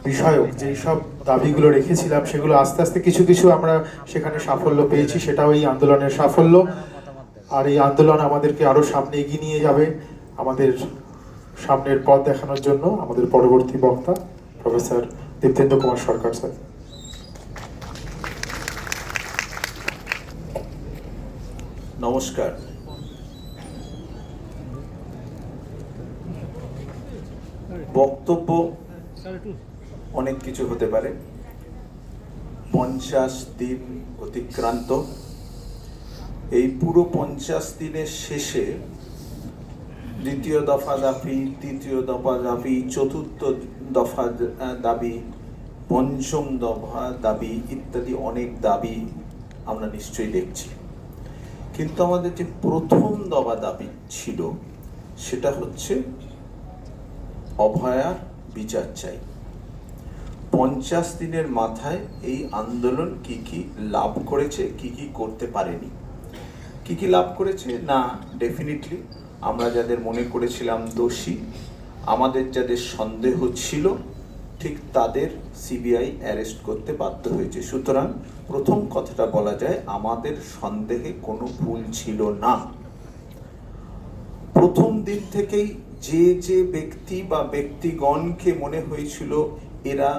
বিষয়ক যেই সব দাবিগুলো রেখেছিলাম সেগুলো আস্তে আস্তে কিছু কিছু আমরা সেখানে সাফল্য পেয়েছি, সেটাও এই আন্দোলনের সাফল্য। আর এই আন্দোলন আমাদেরকে আরো সামনে এগিয়ে নিয়ে যাবে। আমাদের সামনের পথ দেখানোর জন্য আমাদের পরবর্তী বক্তা প্রফেসর দীপ্তেন্দ্র কুমার সরকার স্যার। নমস্কার। বক্তব্য অনেক কিছু হতে পারে। 50 দিন অতিক্রান্ত, এই পুরো 50 দিনের শেষে দ্বিতীয় দফা দাবি, তৃতীয় দফা দাবি, চতুর্থ দফা দাবি, পঞ্চম দফা দাবি ইত্যাদি অনেক দাবি আমরা নিশ্চয়ই দেখছি। কিন্তু আমাদের যে প্রথম দফা দাবি ছিল সেটা হচ্ছে অভয়ার বিচার চাই। 50 দিনের মাথায় এই আন্দোলন কি কি লাভ করেছে, কি কি করতে পারেনি। কি কি লাভ করেছে না, ডেফিনিটলি আমরা যাদের মনে করেছিলাম দোষী, আমাদের যাদের সন্দেহ ছিল, ঠিক তাদের সিবিআই অ্যারেস্ট করতে বাধ্য হয়েছে। সুতরাং প্রথম কথাটা বলা যায়, আমাদের সন্দেহে কোনো ভুল ছিল না। প্রথম দিন থেকেই যে যে ব্যক্তি বা ব্যক্তিগণকে মনে হয়েছিল এরা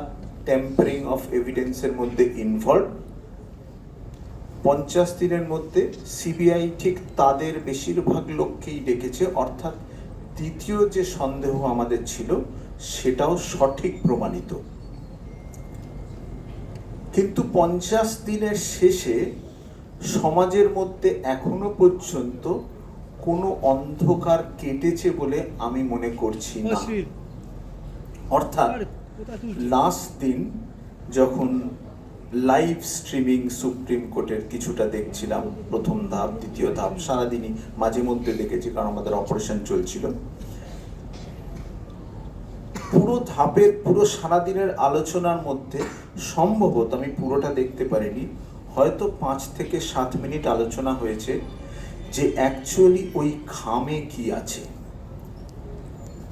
টেম্পারিং অফ এভিডেন্সের মধ্যে ইনভলভ, 50 দিনের মধ্যে সিবিআই ঠিক তাদের বেশিরভাগ লোককেই ডেকেছে। অর্থাৎ দ্বিতীয় যে সন্দেহ আমাদের ছিল সেটাও সঠিক প্রমাণিত। কিন্তু 50 দিনের শেষে সমাজের মধ্যে এখনো পর্যন্ত কোনো অন্ধকার কেটেছে বলে আমি মনে করছি না। অর্থাৎ লাস্ট দিন যখন লাইভ স্ট্রিমিং সুপ্রিম কোর্টের কিছুটা দেখছিলাম, প্রথম ধাপ দ্বিতীয় ধাপ সারাদিনই মাঝে মধ্যে দেখেছি, কারণ আমাদের অপারেশন চলছিল। পুরো ধাপের পুরো সারাদিনের আলোচনার মধ্যে সম্ভবত, আমি পুরোটা দেখতে পারিনি, হয়তো 5 থেকে 7 মিনিট আলোচনা হয়েছে যে অ্যাকচুয়ালি ওই খামে কি আছে।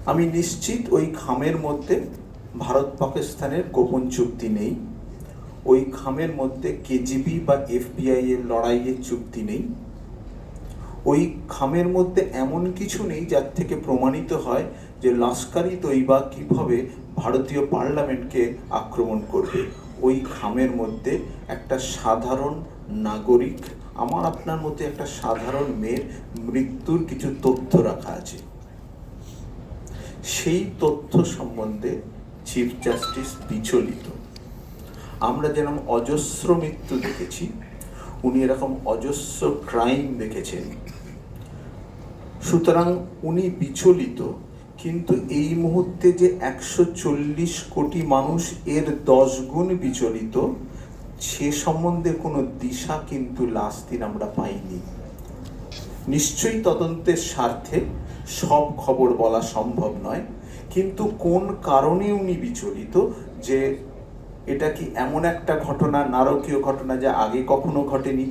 আমি নিশ্চিত ওই খামের মধ্যে ভারত পাকিস্তানের গোপন চুক্তি নেই, ওই খামের মধ্যে কেজিবি বা এফবিআই এর লড়াইয়ের চুক্তি নেই, ওই খামের মধ্যে এমন কিছু নেই যার থেকে প্রমাণিত হয় যে লস্কর-ই তৈবা কিভাবে ভারতীয় পার্লামেন্টকে আক্রমণ করবে। ওই খামের মধ্যে একটা সাধারণ নাগরিক, আমার আপনার মধ্যে একটা সাধারণ মেয়ের মৃত্যুর কিছু তথ্য রাখা আছে। সেই তথ্য সম্বন্ধে চিফ জাস্টিস বিচলিত। আমরা যেরকম অজস্র মৃত্যু দেখেছি, উনি এরকম অজস্র ক্রাইম দেখেছেন। সুতরাং উনি বিচলিত। কিন্তু এই মুহূর্তে যে 140 কোটি মানুষ এর 10 গুণ বিচলিত, সে সম্বন্ধে কোনো দিশা কিন্তু লাস্ট দিন আমরা পাইনি। নিশ্চয়ই তদন্তের স্বার্থে সব খবর বলা সম্ভব নয়, কিন্তু কোন কারণে উনি বিচলিত, যে এটা কি এমন একটা ঘটনা, নারকীয় ঘটনা যা আগে কখনো ঘটেনি,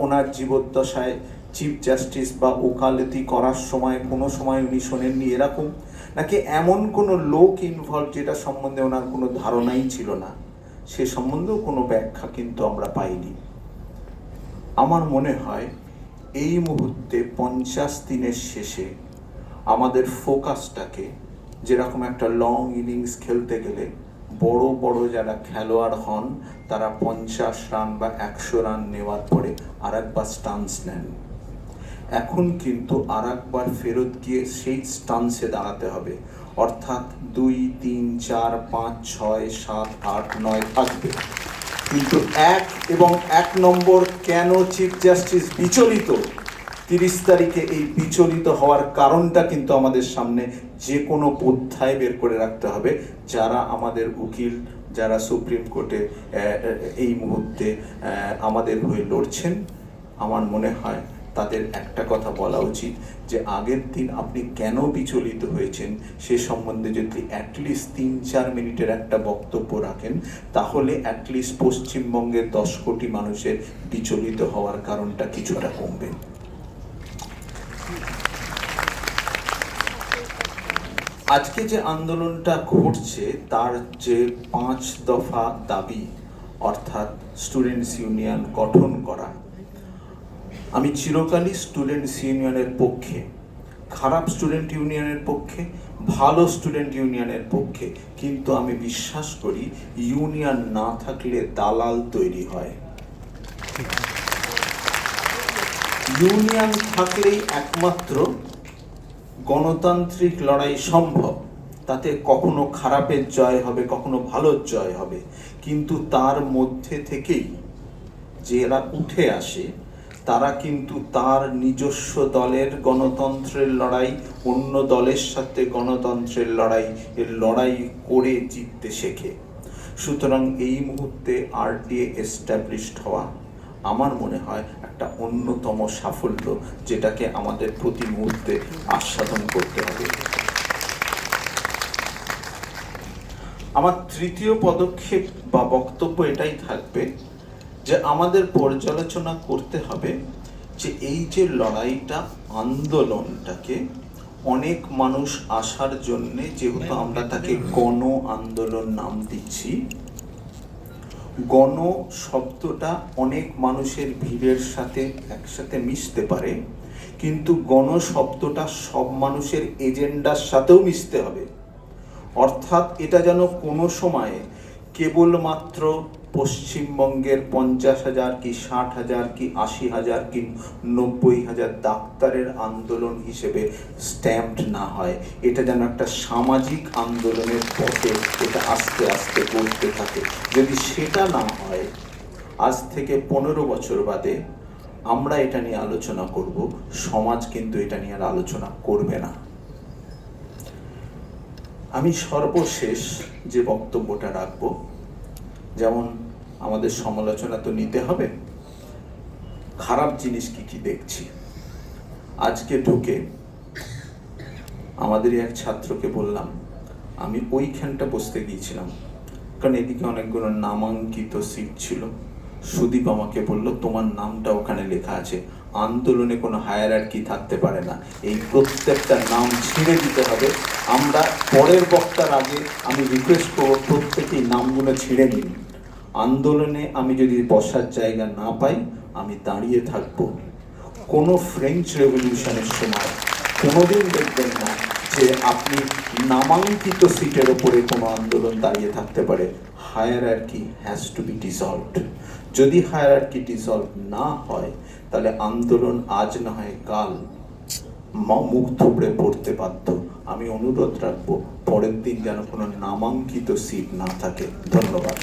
ওনার জীবদ্দশায় চিফ জাস্টিস বা ওকালতি করার সময় কোনো সময় উনি শোনেননি এরকম, নাকি এমন কোনো লোক ইনভলভ যেটা সম্বন্ধে ওনার কোনো ধারণাই ছিল না, সে সম্বন্ধেও কোনো ব্যাখ্যা কিন্তু আমরা পাইনি। আমার মনে হয় এই মুহূর্তে 50 দিনের শেষে আমাদের ফোকাসটাকে, যেরকম একটা লং ইনিংস খেলতে গেলে বড় বড় যারা খেলোয়াড় হন তারা 50 রান বা 100 রান নেওয়ার পরে আর একবার স্টান্স নেন, এখন কিন্তু আর একবার ফেরত গিয়ে সেই স্টান্সে দাঁড়াতে হবে। অর্থাৎ 2, 3, 4, 5, 6, 7, 8, 9 থাকবে, কিন্তু 1 এবং 1 নম্বর কেন চিফ জাস্টিস বিচলিত 30 তারিখে, এই বিচলিত হওয়ার কারণটা কিন্তু আমাদের সামনে যে কোনো অধ্যায় বের করে রাখতে হবে। যারা আমাদের উকিল, যারা সুপ্রিম কোর্টে এই মুহূর্তে আমাদের হয়ে লড়ছেন, আমার মনে হয় তাদের একটা কথা বলা উচিত যে আগের দিন আপনি কেন বিচলিত হয়েছেন সে সম্বন্ধে যদি অ্যাটলিস্ট 3-4 মিনিটের একটা বক্তব্য রাখেন, তাহলে অ্যাটলিস্ট পশ্চিমবঙ্গের 10 কোটি মানুষের বিচলিত হওয়ার কারণটা কিছুটা কমবে। আজকে যে আন্দোলনটা ঘটছে তার যে 5 দফা দাবি, অর্থাৎ স্টুডেন্টস ইউনিয়ন গঠন করা, আমি চিরকালই স্টুডেন্টস ইউনিয়নের পক্ষে, খারাপ স্টুডেন্ট ইউনিয়নের পক্ষে, ভালো স্টুডেন্ট ইউনিয়নের পক্ষে, কিন্তু আমি বিশ্বাস করি ইউনিয়ন না থাকলে দালাল তৈরি হয়। ইউনিয়ন থাকলেই একমাত্র গণতান্ত্রিক লড়াই সম্ভব। তাতে কখনো খারাপের জয় হবে, কখনো ভালোর জয় হবে, কিন্তু তার মধ্যে থেকেই যারা উঠে আসে তারা কিন্তু তার নিজস্ব দলের গণতন্ত্রের লড়াই অন্য দলের সাথে গণতন্ত্রের লড়াই করে জিততে শেখে। সুতরাং এই মুহূর্তে আরটিএ এস্টাবলিশড হওয়া আমার মনে হয় একটা অন্যতম সাফল্য, যেটাকে আমাদের প্রতি মুহূর্তে আস্বাদন করতে হবে। আমার তৃতীয় পদক্ষেপ বা বক্তব্য এটাই থাকবে যে আমাদের পর্যালোচনা করতে হবে যে এই যে লড়াইটা, আন্দোলনটাকে অনেক মানুষ আসার জন্যে, যেহেতু আমরা তাকে গণ আন্দোলন নাম দিচ্ছি, গণ শব্দটা অনেক মানুষের ভিড়ের সাথে একসাথে মিশতে পারে, কিন্তু গণ শব্দটা সব মানুষের এজেন্ডার সাথেও মিশতে হবে। অর্থাৎ এটা যেন কোনো সময়ে কেবলমাত্র পশ্চিমবঙ্গের 50,000 কি 60,000 কি 80,000 কি 90,000 ডাক্তারের আন্দোলন হিসেবে স্ট্যাম্পড না হয়। এটা যেন একটা সামাজিক আন্দোলনের পথে এটা আস্তে আস্তে গড়তে থাকে। যদি সেটা না হয়, আজ থেকে 15 বছর বাদে আমরা এটা নিয়ে আলোচনা করব, সমাজ কিন্তু এটা নিয়ে আর আলোচনা করবে না। আমি সর্বশেষ যে বক্তব্যটা রাখবো, যেমন আমাদের সমালোচনা তো নিতে হবে, খারাপ জিনিস কি কি দেখছি। আজকে ঢুকে আমাদেরই এক ছাত্রকে বললাম, আমি ওইখানটা বসতে গিয়েছিলাম, কারণ এদিকে অনেকগুলো নামাঙ্কিত সিট ছিল। সুদীপ আমাকে বলল, তোমার নামটা ওখানে লেখা আছে, আন্দোলনে কোনো হায়ারার্কি থাকতে পারে না, এই প্রত্যেকটা নাম ছিঁড়ে দিতে হবে। আমরা পরের বক্তার আগে আমি রিকোয়েস্ট করব, প্রত্যেকেই নামগুলো ছিঁড়ে নিন। আন্দোলনে আমি যদি বসার জায়গা না পাই, আমি দাঁড়িয়ে থাকবো। কোনো ফ্রেঞ্চ রেভলিউশনের সময় কোনোদিন দেখবেন না যে আপনি নামাঙ্কিত সিটের ওপরে কোনো আন্দোলন দাঁড়িয়ে থাকতে পারে। Hierarchy has to be dissolved. যদি হায়ারার্কি ডিসলভ না হয়, তাহলে আন্দোলন আজ না হয় কাল মুখ থুবড়ে পড়তে বাধ্য। আমি অনুরোধ রাখবো, পরের দিন যেন কোনো নামাঙ্কিত সিট না থাকে। ধন্যবাদ।